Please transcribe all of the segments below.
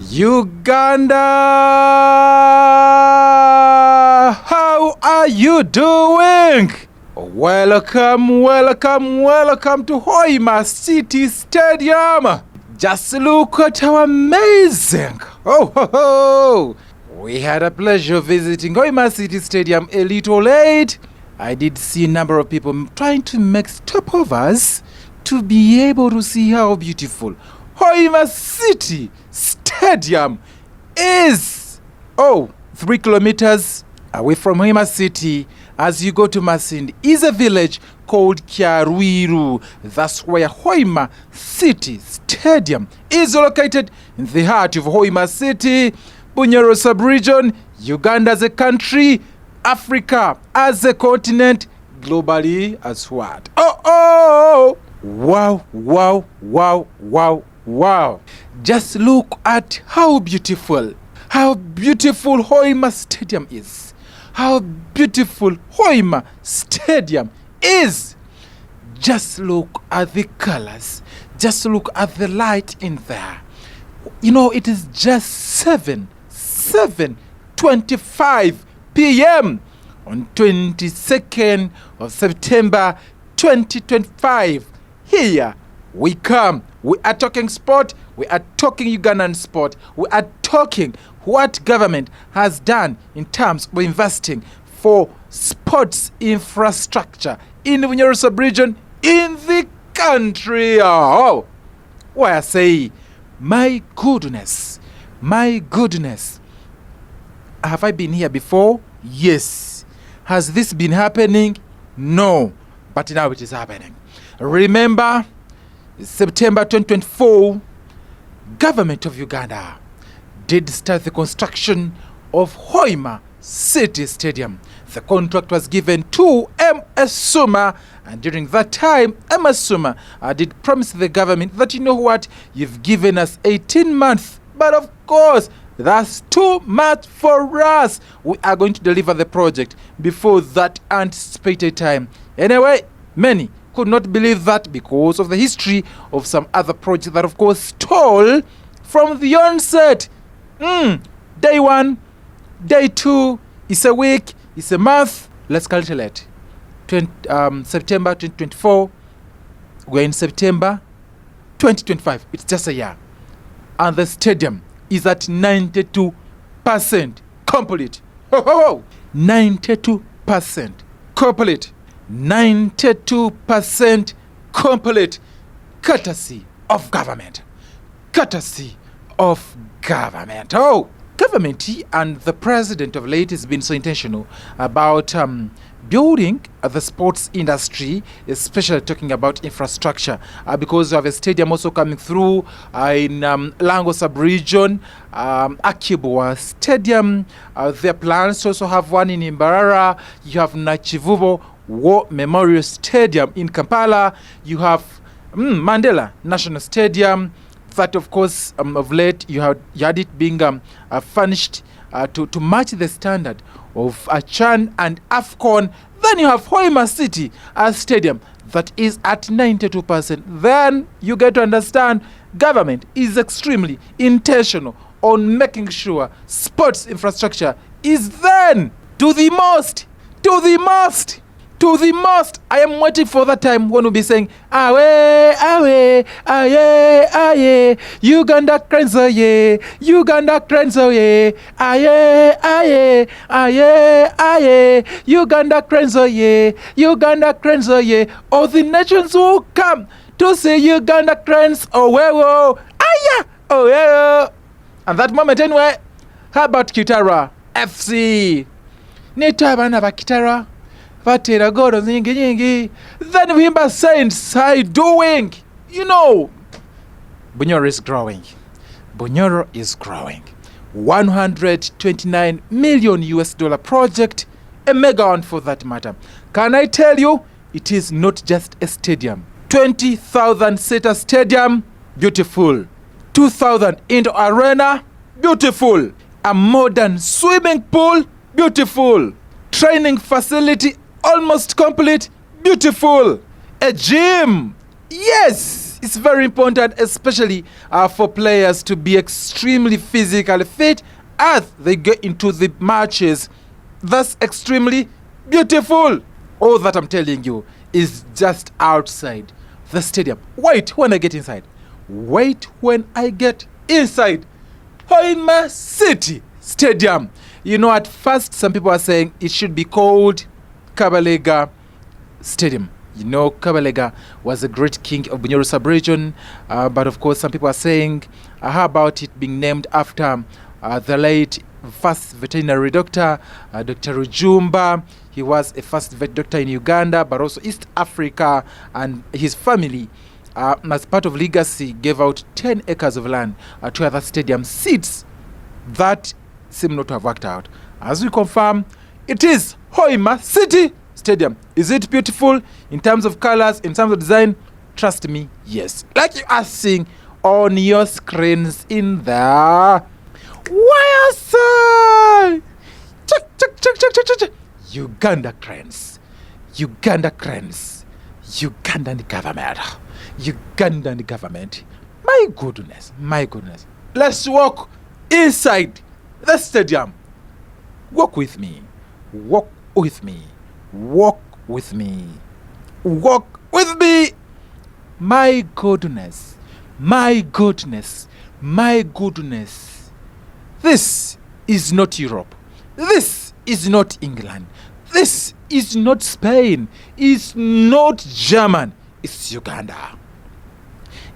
Uganda, how are you doing? Welcome to Hoima City Stadium. Just look at how amazing. We had a pleasure visiting Hoima City Stadium a little late. I did see a number of people trying to make stopovers to be able to see how beautiful Hoima City Stadium is. 3 kilometers away from Hoima City, as you go to Masindi, is a village called Kyarwiru. That's where Hoima City Stadium is located, in the heart of Hoima City, Bunyoro sub-region, Uganda as a country, Africa as a continent, globally as what? Wow. Just look at how beautiful Hoima Stadium is. How beautiful Hoima Stadium is. Just look at the colors. Just look at the light in there. You know, it is just 7:25 p.m. on 22nd of September 2025. Here we come. We are talking sport. We are talking Ugandan sport. We are talking what government has done in terms of investing for sports infrastructure in the Bunyoro sub-region in the country. Why I say, my goodness. Have I been here before? Yes. Has this been happening? No. But now it is happening. Remember, September 2024, government of Uganda did start the construction of Hoima City Stadium. The contract was given to MS Suma, and during that time, MS Suma did promise the government that, you know what, you've given us 18 months, but of course, that's too much for us. We are going to deliver the project before that anticipated time. Anyway, many could not believe that because of the history of some other projects that, of course, stole from the onset. Day 1, day 2, it's a week, it's a month. Let's calculate. September 2024, we're in September 2025. It's just a year. And the stadium is at 92% complete. 92% complete. 92% complete. Courtesy of government. Government and the president of late has been so intentional about building the sports industry, especially talking about infrastructure, because you have a stadium also coming through in Lango sub-region, Akibwa Stadium. Their plans to also have one in Imbarara. You have Nachivubo War Memorial Stadium in Kampala. You have Mandela National Stadium. That, of course, of late you had it being furnished to match the standard of Chan and Afcon. Then you have Hoima City Stadium that is at 92%. Then you get to understand government is extremely intentional on making sure sports infrastructure is then to the most. I am waiting for that time when we'll be saying, aye, Uganda cranes, aye, Uganda cranes, aye, Uganda cranes, aye. All the nations will come to see Uganda cranes, And that moment anyway, how about Kitara FC? Netabana ba Kitara. Vatera goro nyingi. Then Wimba Saints are doing. You know, Bunyoro is growing. $129 million project, a mega one for that matter. Can I tell you, it is not just a stadium. 20,000 seater stadium, beautiful. 2,000 indoor arena, beautiful. A modern swimming pool, beautiful. Training facility, almost complete, beautiful. A gym, yes, It's very important, especially for players to be extremely physically fit as they get into the matches. That's extremely beautiful. All that I'm telling you is just outside the stadium. Wait when I get inside. Wait when I get inside Hoima City Stadium. You know, at first some people are saying it should be called Kabalega Stadium. You know, Kabalega was a great king of Bunyoro sub-region, but of course some people are saying, how about it being named after the late first veterinary doctor, Dr. Rujumba. He was a first vet doctor in Uganda, but also East Africa, and his family, as part of legacy, gave out 10 acres of land to other stadium seats. That seem not to have worked out. As we confirm, it is Hoima City Stadium. Is it beautiful in terms of colors, in terms of design? Trust me, yes. Like you are seeing on your screens in there. Why say? Check. Uganda cranes. Ugandan government. My goodness. Let's walk inside the stadium. Walk with me. My goodness. This is not Europe. This is not England. This is not Spain. It's not German. It's Uganda.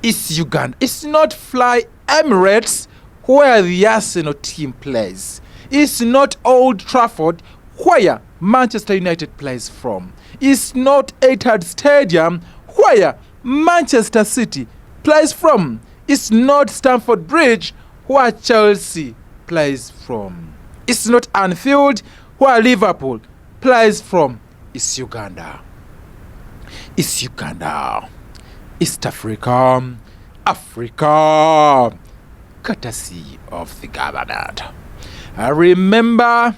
It's not Fly Emirates where the Arsenal team plays. It's not Old Trafford where Manchester United plays from. It's not Etihad Stadium where Manchester City plays from. It's not Stamford Bridge where Chelsea plays from. It's not Anfield where Liverpool plays from. It's Uganda. East Africa, courtesy of the government. I remember,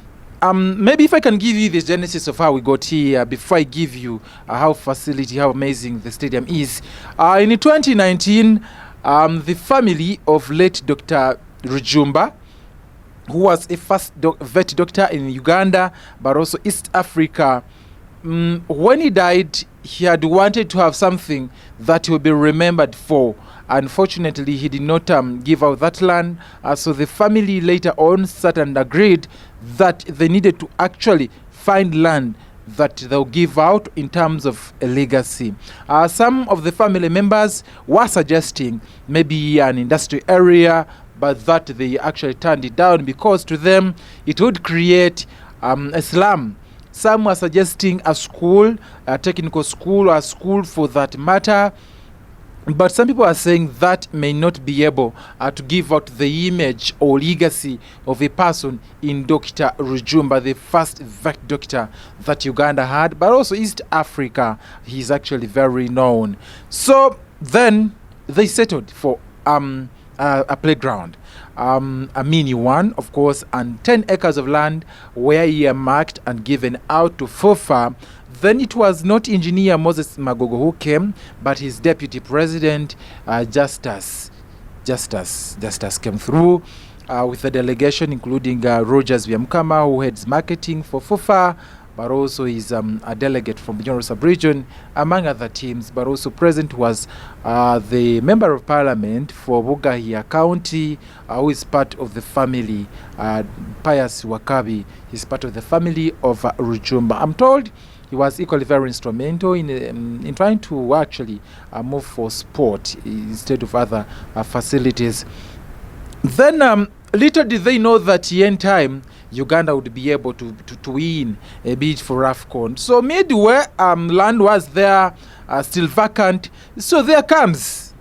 maybe if I can give you the genesis of how we got here before I give you how amazing the stadium is. In 2019, the family of late Dr. Rujumba, who was a first vet doctor in Uganda, but also East Africa, when he died, he had wanted to have something that he would be remembered for. Unfortunately, he did not give out that land, so the family later on sat and agreed that they needed to actually find land that they'll give out in terms of a legacy. Some of the family members were suggesting maybe an industry area, but that they actually turned it down because to them it would create a slum. Some were suggesting a school, a technical school, or a school for that matter. But some people are saying that may not be able to give out the image or legacy of a person in Dr. Rujumba, the first vet doctor that Uganda had, but also East Africa. He's actually very known. So then they settled for a playground, a mini one, of course, and 10 acres of land were earmarked and given out to FOFA. Then it was not engineer Moses Magogo who came, but his deputy president, Justus came through with a delegation, including Rogers Byamukama, who heads marketing for FOFA, but also is a delegate from Bunyoro sub-region, among other teams. But also present was the member of parliament for Bugahia County, who is part of the family, Pius Wakabi. He's part of the family of Rujumba. I'm told he was equally very instrumental in trying to actually move for sport instead of other facilities. Then little did they know that in time Uganda would be able to win a bid for Afcon. So midway, land was there, still vacant. So there comes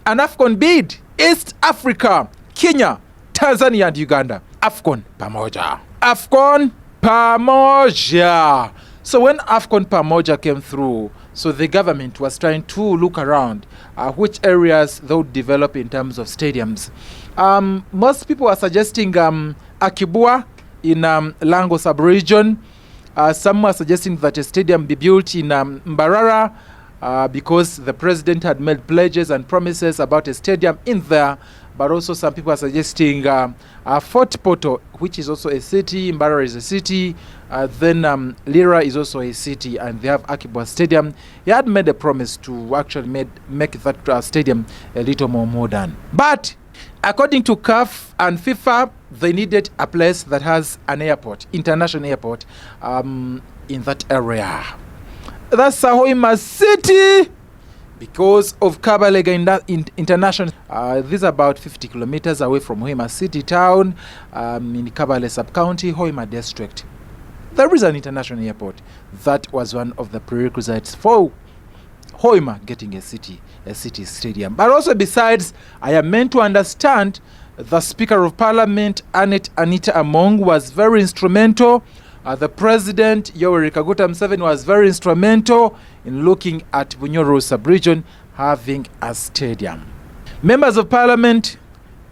an Afcon bid. East Africa, Kenya, Tanzania and Uganda. Afcon pamoja. So when Afcon pamoja came through, so the government was trying to look around which areas they would develop in terms of stadiums. Most people are suggesting Akibua in Lango sub-region. Some are suggesting that a stadium be built in Mbarara. because the president had made pledges and promises about a stadium in there. But also some people are suggesting Fort Portal, which is also a city, Mbarara is a city, then Lira is also a city, and they have Akibwa Stadium. He had made a promise to actually make that stadium a little more modern. But according to CAF and FIFA, they needed a place that has an airport, international airport, in that area. That's Hoima City. Because of Kabalega International, this is about 50 kilometers away from Hoima City town, in Kabale sub-county, Hoima district. There is an international airport. That was one of the prerequisites for Hoima getting a city stadium. But also besides, I am meant to understand the Speaker of Parliament, Anita Among, was very instrumental. The President, Yoweri Kaguta Museveni, was very instrumental in looking at Bunyoro sub-region having a stadium. Members of Parliament,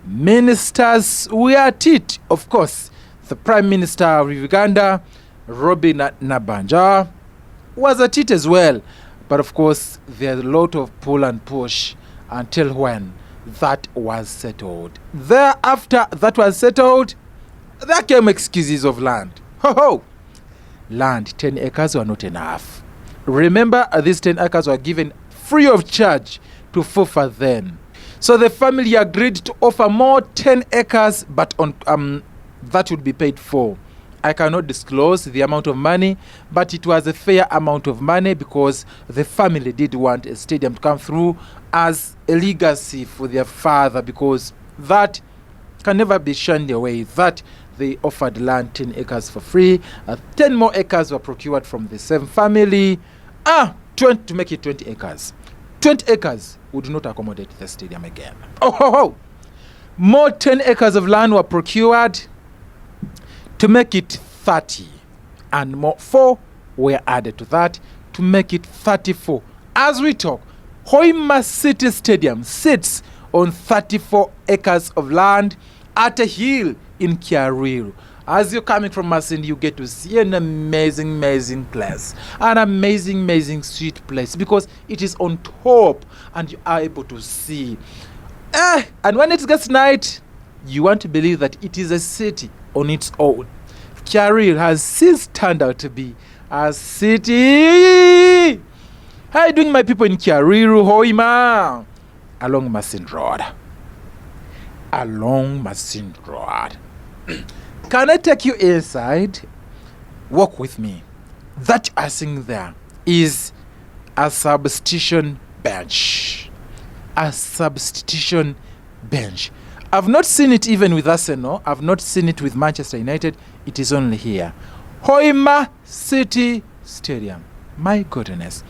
ministers, we are at it. Of course, the Prime Minister of Uganda, Robin Nabanja, was at it as well. But of course, there's a lot of pull and push until when that was settled. Thereafter that was settled, there came excuses of land. Ho! Land, 10 acres were not enough. Remember, these 10 acres were given free of charge to FUFA then. So the family agreed to offer more 10 acres, but on that would be paid for. I cannot disclose the amount of money, but it was a fair amount of money because the family did want a stadium to come through as a legacy for their father, because that can never be shunned away. That they offered land 10 acres for free. 10 more acres were procured from the same family. 20 to make it 20 acres. 20 acres would not accommodate the stadium again. More 10 acres of land were procured to make it 30. And more 4 were added to that to make it 34. As we talk, Hoima City Stadium sits on 34 acres of land at a hill in Kyarwiru. As you're coming from Masindi, you get to see an amazing place. An amazing sweet place, because it is on top and you are able to see. And when it gets night, you want to believe that it is a city on its own. Kyarwiru has since turned out to be a city. How are you doing, my people in Kyarwiru, Hoima? Along Masindi Road. Along Masindi Road. Can I take you inside? Walk with me. That you are seeing there is a substitution bench. A substitution bench. I've not seen it even with Arsenal. I've not seen it with Manchester United. It is only here. Hoima City Stadium. My goodness.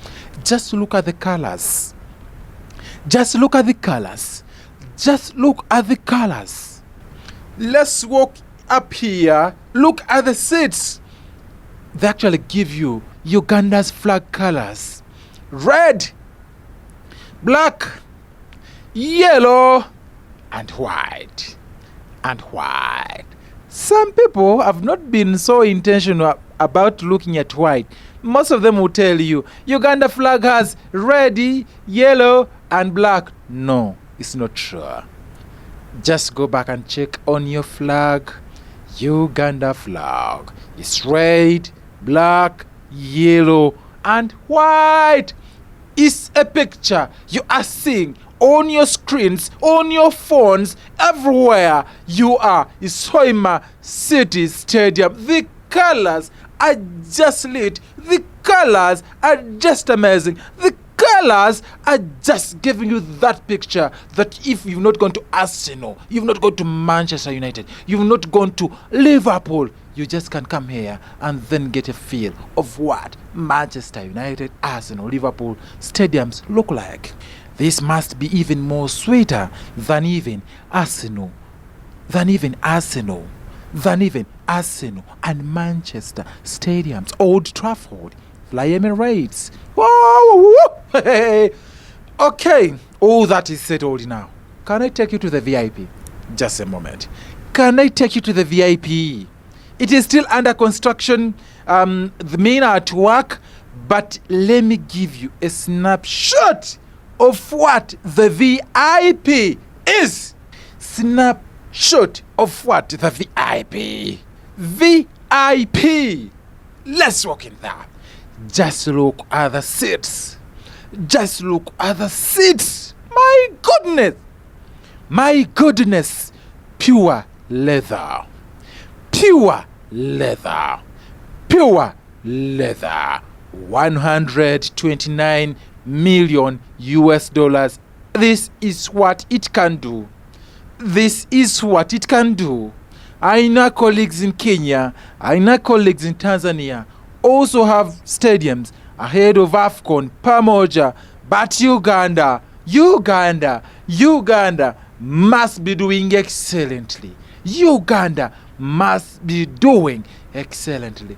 Just look at the colors. Just look at the colors. Just look at the colors. Let's walk up here. Look at the seats. They actually give you Uganda's flag colors. Red, black, yellow, and white. And white. Some people have not been so intentional about looking at white. Most of them will tell you Uganda flag has red, yellow, and black. No, it's not true. Just go back and check on your flag. Uganda flag is red, black, yellow, and white. It's a picture you are seeing on your screens, on your phones, everywhere you are. It's Hoima City Stadium. The colors are just lit. The colors are just amazing. The colors are just giving you that picture that if you've not gone to Arsenal, you've not gone to Manchester United, you've not gone to Liverpool, you just can come here and then get a feel of what Manchester United, Arsenal, Liverpool stadiums look like. This must be even more sweeter than even Arsenal, and Manchester stadiums. Old Trafford, Fly Emirates. Okay, all that is settled now. Can I take you to the VIP? Just a moment. Can I take you to the VIP? It is still under construction. The men are at work, But let me give you a snapshot of what the VIP is. Snapshot of what the VIP. VIP. Let's walk in there. Just look at the seats. Just look at the seats. My goodness. My goodness. Pure leather. Pure leather. Pure leather. 129 million US dollars. This is what it can do. This is what it can do. I know colleagues in Kenya, I know colleagues in Tanzania also have stadiums ahead of Afcon, Pamoja, but Uganda must be doing excellently. Uganda must be doing excellently.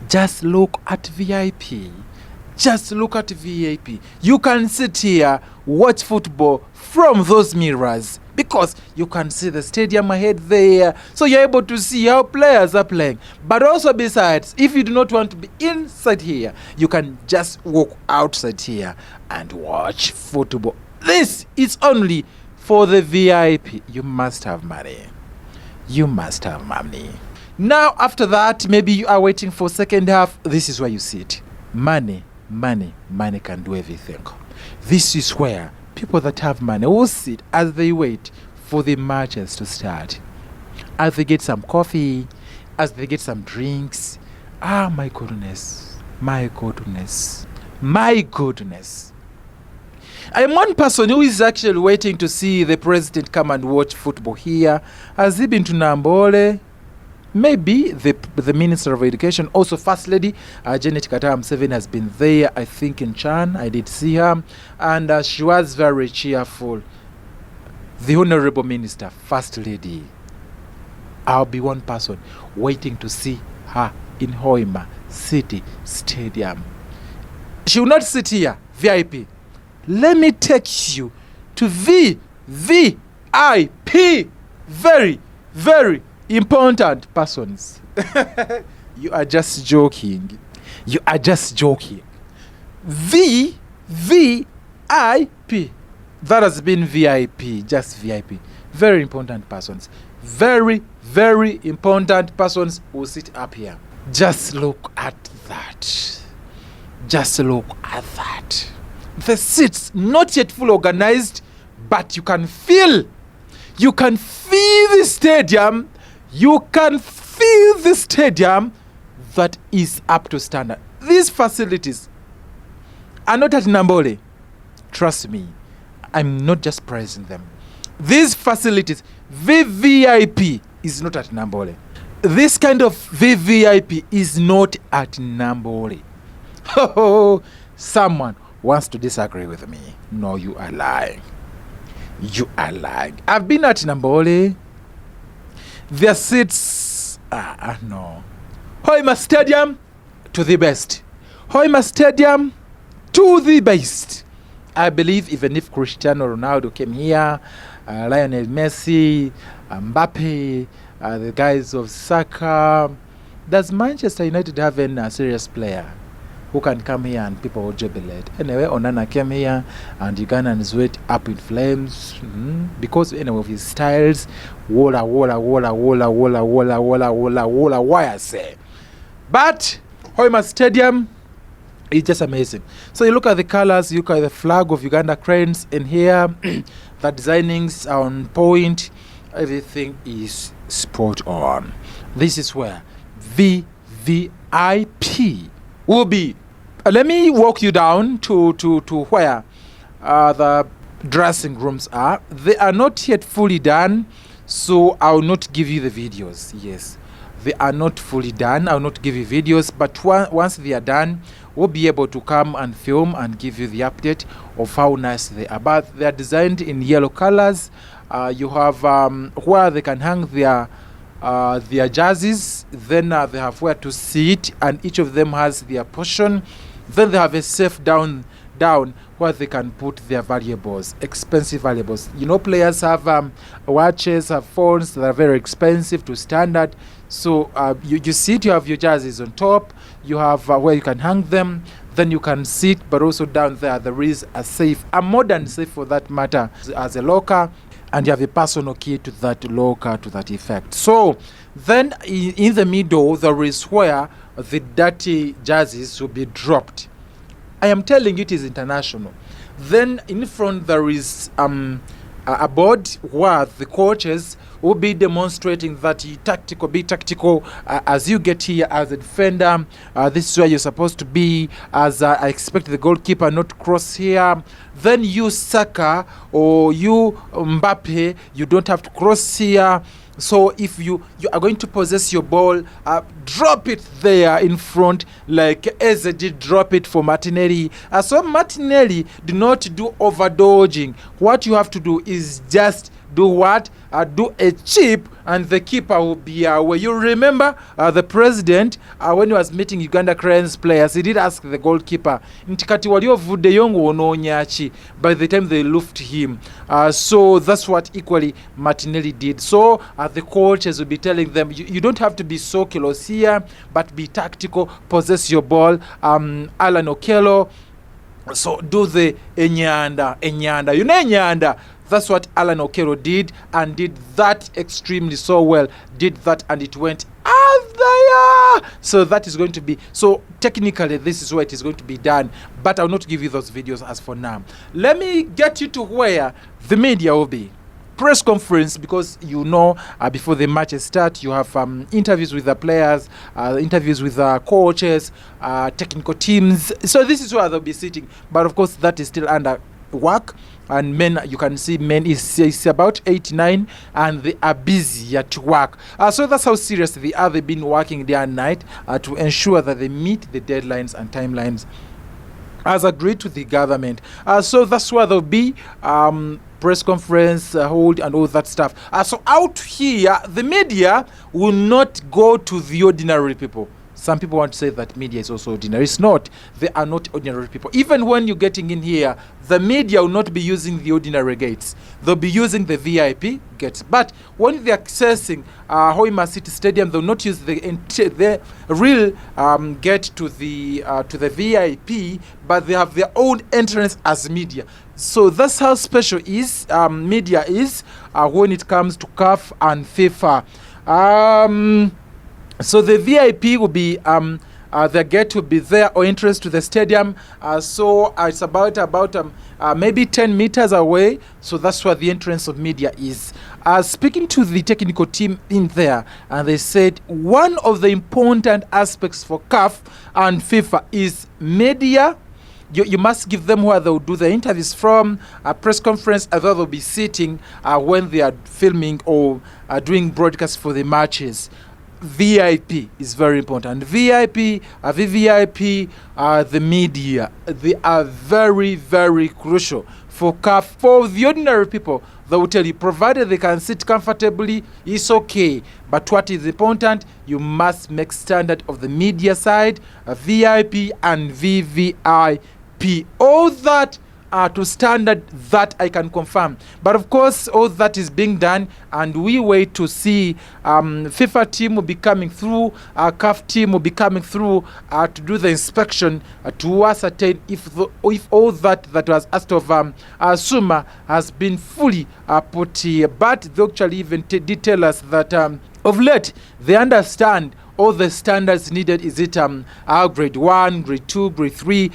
Just look at VIP. Just look at VIP. You can sit here, watch football from those mirrors because you can see the stadium ahead there. So you're able to see how players are playing. But also besides, if you do not want to be inside here, you can just walk outside here and watch football. This is only for the VIP. You must have money. You must have money. Now after that, maybe you are waiting for second half. This is where you sit. Money can do everything. This is where people that have money will sit as they wait for the matches to start. As they get some coffee, as they get some drinks. Ah, my goodness. My goodness. My goodness. I am one person who is actually waiting to see the president come and watch football here. Has he been to Nambole? Maybe the Minister of Education, also First Lady Janet Katara Museveni has been there, I think in Chan. I did see her, and she was very cheerful. The Honorable Minister, First Lady, I'll be one person waiting to see her in Hoima City Stadium. She will not sit here, VIP. Let me take you to VVIP. Very, very important persons. You are just joking. You are just joking. VVIP. That has been VIP. Just VIP. Very important persons. Very, very important persons will sit up here. Just look at that. Just look at that. The seats not yet full organized, but you can feel the stadium. You can feel the stadium that is up to standard. These facilities are not at Nambole. Trust me, I'm not just praising them. These facilities, VVIP is not at Nambole. This kind of VVIP is not at Nambole. Oh, someone wants to disagree with me. No, you are lying. You are lying. I've been at Nambole. Their seats, no. Hoima Stadium, to the best. Hoima Stadium, to the best. I believe even if Cristiano Ronaldo came here, Lionel Messi, Mbappe, the guys of soccer, does Manchester United have a serious player who can come here and people will jubilate? Anyway, Onana came here and Ugandans went up in flames because anyway of his styles. Walla, why I say. But Hoima Stadium is just amazing. So you look at the colors, you look at the flag of Uganda cranes in here, the designings are on point, everything is spot on. This is where VVIP will be. Let me walk you down to where the dressing rooms are. They are not yet fully done, so I will not give you the videos. Yes, they are not fully done. I will not give you videos, but once they are done, we'll be able to come and film and give you the update of how nice they are. But they are designed in yellow colors. You have where they can hang their jerseys. Then they have where to sit, and each of them has their portion. Then they have a safe down down where they can put their valuables, expensive valuables. You know, players have watches, have phones that are very expensive to standard. So you sit, you have your jerseys on top, you have where you can hang them, then you can sit, but also down there is a safe, a modern safe for that matter, as a locker, and you have a personal key to that locker to that effect. So then in the middle, there is where the dirty jerseys will be dropped. I am telling you, it is international. Then in front there is a board where the coaches will be demonstrating that be tactical as you get here as a defender. This is where you're supposed to be, as I expect the goalkeeper not to cross here. Then you Saka or you Mbappe, you don't have to cross here. So if you are going to possess your ball, drop it there in front like Eze did drop it for Martinelli. So Martinelli, do not do overdodging. What you have to do is just do what? Do a chip and the keeper will be away. You remember the president, when he was meeting Uganda Cranes players, he did ask the goalkeeper, Ntikati waliovude yongo ononyachi, by the time they loofed him. So that's what equally Martinelli did. So the coaches will be telling them, you don't have to be so close here, but be tactical, possess your ball. Alan Okello, so do the Enyanda. You know Enyanda? That's what Alan Okello did, and did that extremely so well. Did that and it went out there. So that is going to be, so technically this is where it is going to be done, but I will not give you those videos as for now. Let me get you to where the media will be. Press conference, because you know before the matches start you have interviews with the players, interviews with the coaches, technical teams. So this is where they'll be sitting, but of course that is still under work. And men, you can see men is about 8-9 and they are busy at work. So that's how serious they are. They've been working day and night to ensure that they meet the deadlines and timelines as agreed to the government. So that's where there'll be press conference hold and all that stuff. So out here, the media will not go to the ordinary people. Some people want to say that media is also ordinary. It's not. They are not ordinary people. Even when you're getting in here, the media will not be using the ordinary gates. They'll be using the VIP gates. But when they're accessing Hoima City Stadium, they'll not use the real gate to the VIP, but they have their own entrance as media. So that's how special media is when it comes to CAF and FIFA. So the VIP will be, the gate will be there, or entrance to the stadium. So it's about maybe 10 meters away. So that's where the entrance of media is. Speaking to the technical team in there, and they said one of the important aspects for CAF and FIFA is media. You must give them where they'll do the interviews from, a press conference, as well they'll be sitting when they are filming or doing broadcasts for the matches. VIP is very important. VIP, VVIP, the media, they are very, very crucial for CAF. For the ordinary people, they will tell you, provided they can sit comfortably, it's okay. But what is important, you must make standard of the media side, VIP and VVIP. All that to standard, that I can confirm. But of course, all that is being done, and we wait to see. FIFA team will be coming through, CAF team will be coming through to do the inspection to ascertain if all that was asked of Suma has been fully put here. But they actually even did tell us that of late they understand all the standards needed. Is it grade 1, grade 2, grade 3,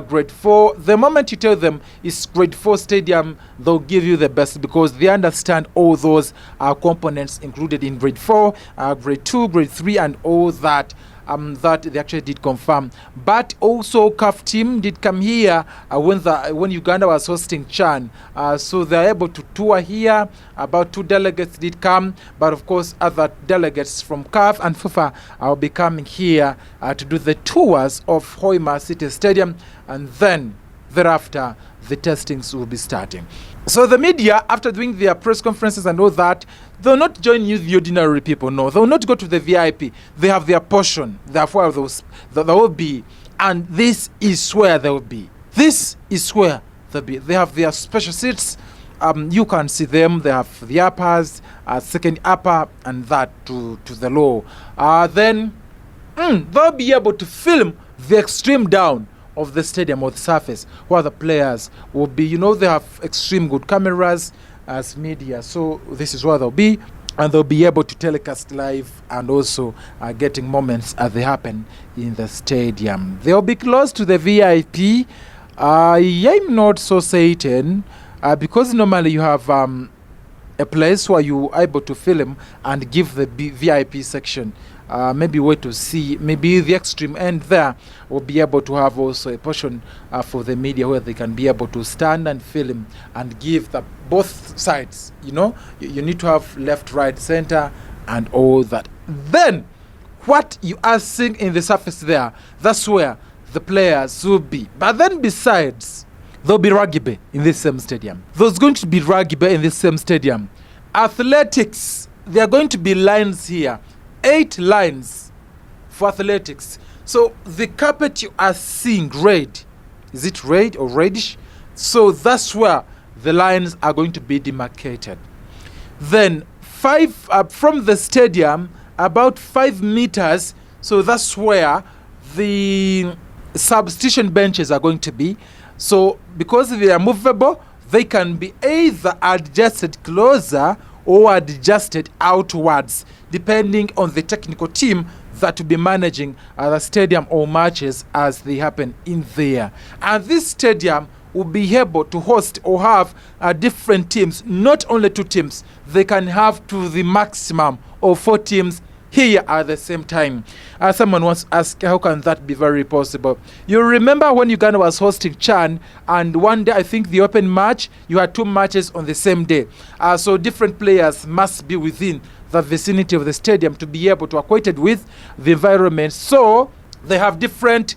grade 4? The moment you tell them it's grade 4 stadium, they'll give you the best, because they understand all those components included in grade 4, grade 2, grade 3, and all that. That they actually did confirm. But also CAF team did come here when Uganda was hosting CHAN. So they're able to tour here. About 2 delegates did come, but of course other delegates from CAF and FIFA will be coming here to do the tours of Hoima City Stadium, and then thereafter the testings will be starting. So the media, after doing their press conferences and all that, they'll not join you, the ordinary people. No, they'll not go to the VIP. They have their portion. Therefore, they will be, and this is where they will be. This is where they have their special seats. You can see them. They have the uppers, second upper, and that to the low. Then they'll be able to film the extreme down of the stadium or the surface where the players will be. They have extreme good cameras as media. So this is where they'll be. And they'll be able to telecast live and also getting moments as they happen in the stadium. They'll be close to the VIP. I'm not so certain because normally you have a place where you are able to film and give the VIP section. Maybe wait to see. Maybe the extreme end there will be able to have also a portion for the media where they can be able to stand and film and give the both sides. You need to have left, right, center, and all that. Then, what you are seeing in the surface there, that's where the players will be. But then besides, there'll be rugby in this same stadium. There's going to be rugby in this same stadium. Athletics, there are going to be lines here. 8 lines for athletics. So the carpet you are seeing red, is it red or reddish? So that's where the lines are going to be demarcated. Then 5 from the stadium, about 5 meters. So that's where the substitution benches are going to be. So because they are movable, they can be either adjusted closer or adjusted outwards, depending on the technical team that will be managing the stadium or matches as they happen in there. And this stadium will be able to host or have different teams, not only 2 teams. They can have to the maximum of 4 teams here at the same time. Someone once asked, how can that be very possible? You remember when Uganda was hosting CHAN, and one day, I think the open match, you had 2 matches on the same day. So different players must be within the vicinity of the stadium to be able to acquainted with the environment. So they have different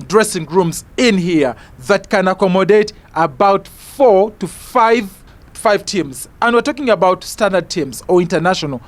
dressing rooms in here that can accommodate about 4 to 5 teams, and we're talking about standard teams or international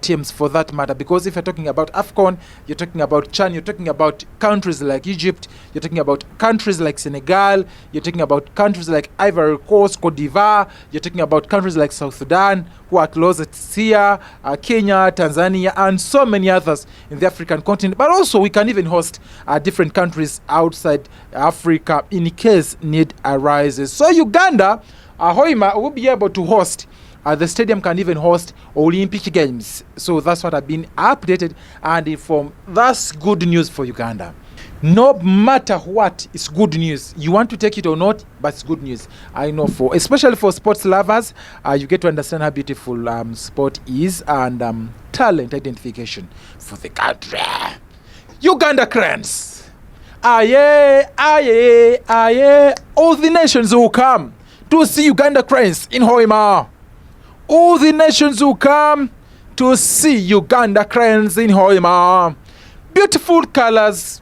teams for that matter, because if you're talking about Afcon, you're talking about CHAN, you're talking about countries like Egypt, you're talking about countries like Senegal, you're talking about countries like Ivory Coast, Cote d'Ivoire, you're talking about countries like South Sudan, who are close here, Kenya, Tanzania, and so many others in the African continent. But also we can even host different countries outside Africa in case need arises. So Uganda, Hoima will be able to host. The stadium can even host Olympic Games. So that's what I've been updated and informed. That's good news for Uganda. No matter what, it's good news. You want to take it or not, but it's good news. I know, especially for sports lovers, you get to understand how beautiful sport is and talent identification for the country. Uganda Cranes. Aye, aye, aye. All the nations will come to see Uganda Cranes in Hoima. All the nations will come to see Uganda Cranes in Hoima. Beautiful colors,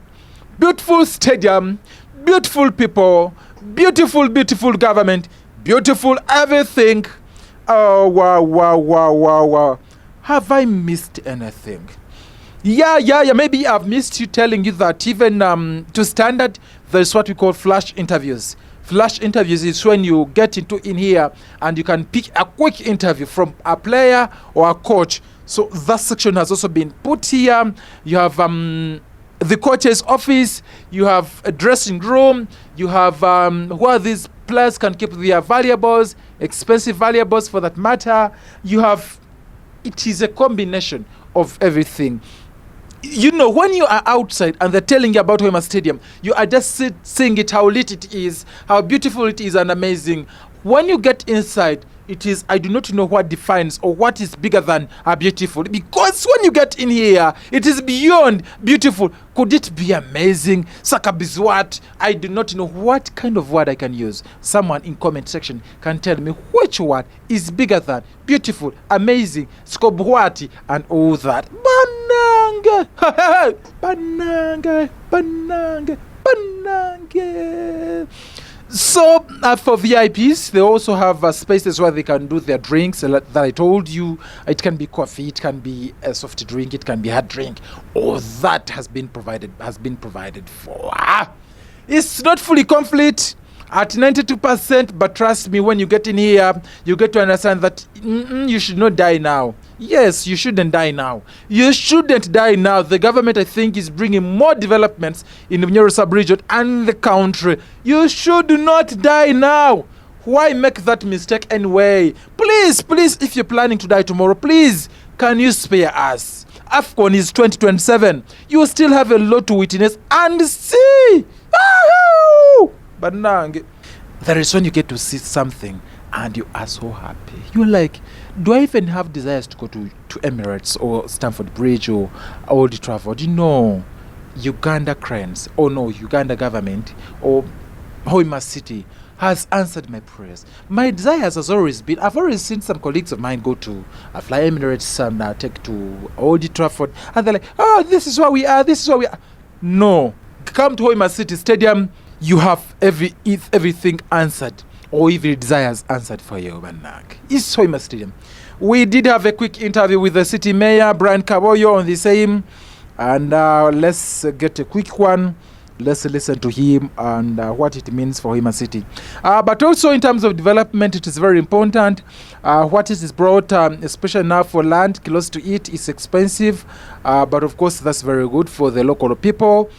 beautiful stadium, beautiful people, beautiful, beautiful government, beautiful everything. Oh, wow, wow, wow, wow, wow. Have I missed anything? Yeah. Maybe I've missed you telling you that even to standard, there's what we call flash interviews. Flash interviews is when you get in here and you can pick a quick interview from a player or a coach. So that section has also been put here. You have the coach's office, you have a dressing room, you have where these players can keep their valuables, expensive valuables for that matter. It is a combination of everything. When you are outside and they're telling you about Hoima Stadium, you are just seeing it, how lit it is, how beautiful it is and amazing. When you get inside, I do not know what defines or what is bigger than beautiful. Because when you get in here, it is beyond beautiful. Could it be amazing? Sakabizwat? I do not know what kind of word I can use. Someone in comment section can tell me which word is bigger than beautiful, amazing, skobwati, and all that. Banange. So for VIPs, they also have spaces where they can do their drinks that I told you. It can be coffee, it can be a soft drink, it can be hard drink. All that has been provided for. It's not fully complete at 92%, but trust me, when you get in here, you get to understand that you should not die now. Yes, you shouldn't die now. You shouldn't die now. The government, I think, is bringing more developments in the Bunyoro sub-region and the country. You should not die now. Why make that mistake anyway? Please, if you're planning to die tomorrow, please, can you spare us? Afcon is 2027. You still have a lot to witness and see. But now, there is when you get to see something and you are so happy. You're like, do I even have desires to go to Emirates or Stamford Bridge or Old Trafford? You know, Uganda cranes, or no, Uganda government or Hoima city has answered my prayers. My desires has always been, I've always seen some colleagues of mine go to fly Emirates, some take to Old Trafford, and they're like, oh, this is where we are, this is where we are. No, come to Hoima City Stadium, you have everything answered, or every desires answered for you. It's Hoima Stadium. We did have a quick interview with the city mayor, Brian Kaboyo, on the same, and let's get a quick one. Let's listen to him and what it means for Hoima City. But also in terms of development, it is very important. What it is brought, especially now for land close to it, is expensive. But of course, that's very good for the local people.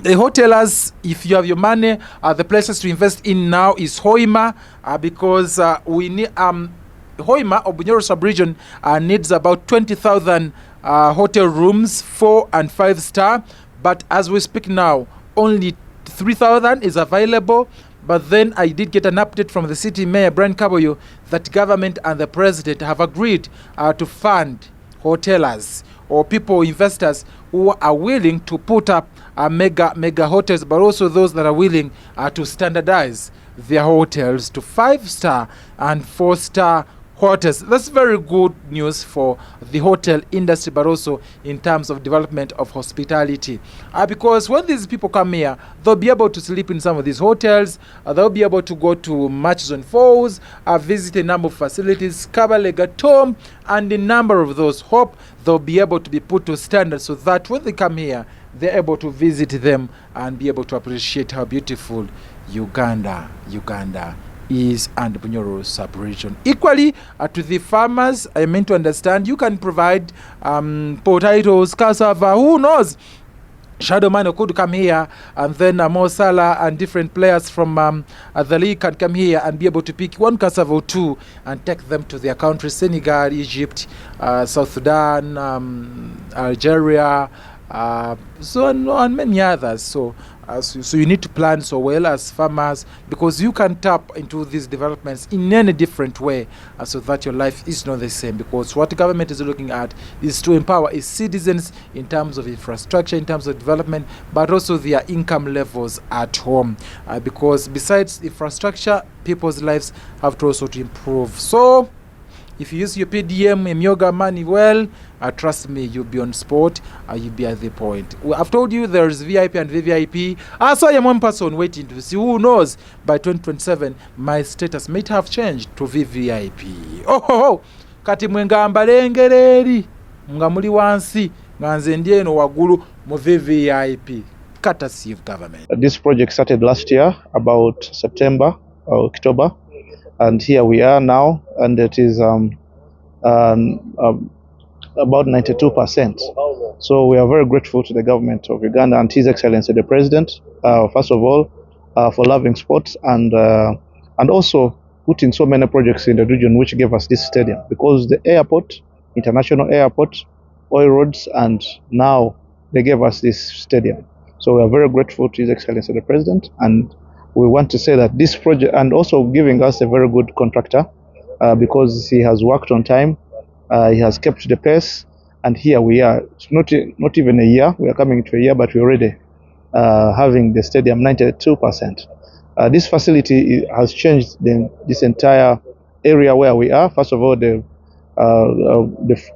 The hotelers, if you have your money, the places to invest in now is Hoima, because we need Hoima or Bunyoro sub-region needs about 20,000 hotel rooms, 4 and 5 star. But as we speak now, only 3,000 is available. But then I did get an update from the city mayor, Brian Kaboyo, that government and the president have agreed to fund hotelers or people, investors who are willing to put up mega hotels, but also those that are willing to standardize their hotels to 5-star and 4-star hotels. That's very good news for the hotel industry, but also in terms of development of hospitality. Because when these people come here, they'll be able to sleep in some of these hotels. They'll be able to go to Matches on Falls, visit a number of facilities, Kabalega Tom, and a number of those. Hope they'll be able to be put to standard so that when they come here, they're able to visit them and be able to appreciate how beautiful Uganda is and Bunyoro sub-region. Equally, to the farmers, I meant to understand, you can provide potatoes, cassava, who knows? Shadow Man could come here, and then Mo Salah and different players from the league can come here and be able to pick one cassava or two and take them to their countries, Senegal, Egypt, South Sudan, Algeria, so and many others. So you need to plan so well as farmers, because you can tap into these developments in any different way, so that your life is not the same. Because what the government is looking at is to empower its citizens in terms of infrastructure, in terms of development, but also their income levels at home. Because besides infrastructure, people's lives have to also to improve. So if you use your PDM and yoga money well, trust me, you'll be on spot, you'll be at the point. I've told you there's VIP and VVIP. So I am one person waiting to see. Who knows, by 2027, my status might have changed to VVIP. Kati mwengamba lengereri, nga muli wansi, nga nze ndieno wagulu mu VVIP. Courtesy of government. This project started last year, about September or October. And here we are now, and it is about 92%. So we are very grateful to the government of Uganda and His Excellency the President, first of all, for loving sports and also putting so many projects in the region which gave us this stadium. Because the airport, international airport, oil roads, and now they gave us this stadium. So we are very grateful to His Excellency the President, and we want to say that this project, and also giving us a very good contractor, because he has worked on time, he has kept the pace, and here we are. It's not even a year. We are coming to a year, but we're already having the stadium 92%. This facility has changed this entire area where we are. First of all, the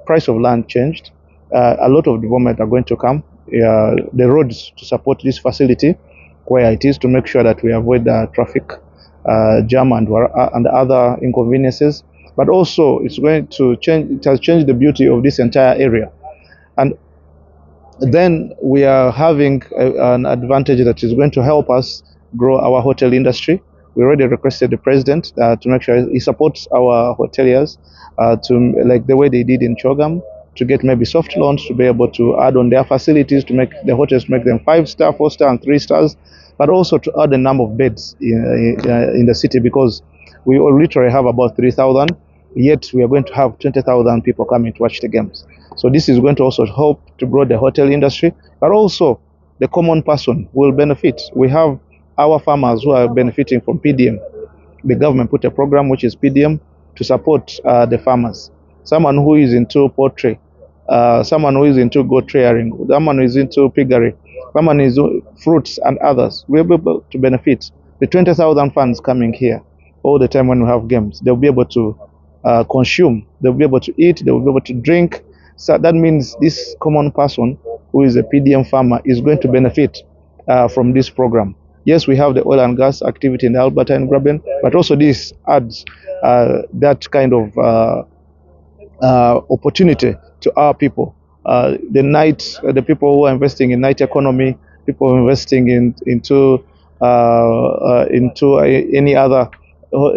price of land changed. A lot of development are going to come. The roads to support this facility, where it is, to make sure that we avoid traffic jam and other inconveniences. But also it's going to change, it has changed the beauty of this entire area. And then we are having an advantage that is going to help us grow our hotel industry. We already requested the president to make sure he supports our hoteliers to like the way they did in Chogam, to get maybe soft loans to be able to add on their facilities to make the hotels, make them 5-star, 4-star, and 3 stars, but also to add the number of beds in the city, because we literally have about 3,000, yet we are going to have 20,000 people coming to watch the games. So this is going to also help to grow the hotel industry, but also the common person will benefit. We have our farmers who are benefiting from PDM. The government put a program which is PDM to support the farmers. Someone who is into poultry, someone who is into goat rearing, someone who is into piggery, someone is fruits and others will be able to benefit. The 20,000 funds coming here all the time when we have games, they'll be able to consume, they'll be able to eat, they'll be able to drink. So that means this common person who is a PDM farmer is going to benefit from this program. Yes, we have the oil and gas activity in Alberta and Graben, but also this adds that kind of opportunity to our people. The people who are investing in night economy, people investing into any other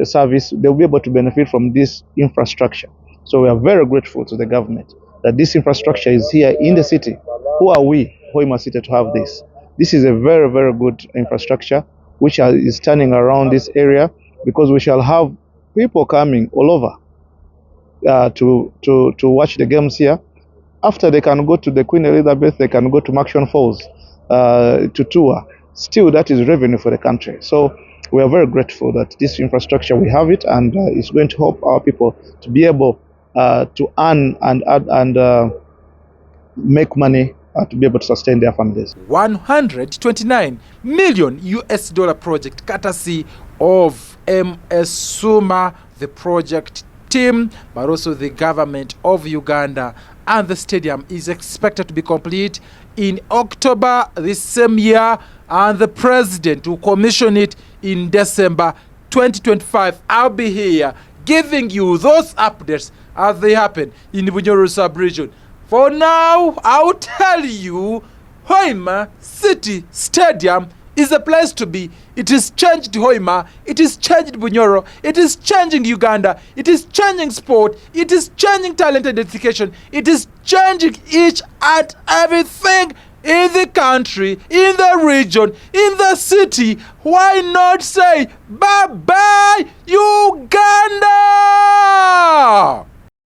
service, they'll be able to benefit from this infrastructure. So we are very grateful to the government that this infrastructure is here in the city. Who are we, Hoima City, to have this? This is a very, very good infrastructure which is turning around this area, because we shall have people coming all over to watch the games here. After they can go to the Queen Elizabeth, they can go to Maction Falls to tour. Still, that is revenue for the country. So we are very grateful that this infrastructure, we have it, and it's going to help our people to be able to earn and make money to be able to sustain their families. 129 million US dollar project courtesy of MS Suma, the project team, but also the government of Uganda. And the stadium is expected to be complete in October this same year, and the president will commission it in December 2025. I'll be here giving you those updates as they happen in the Bunyoro sub-region. For now, I'll tell you, Hoima City Stadium is the place to be. It is changed Hoima, it is changed Bunyoro, it is changing Uganda, it is changing sport, it is changing talent identification, it is changing each and everything in the country, in the region, in the city. Why not say bye-bye Uganda?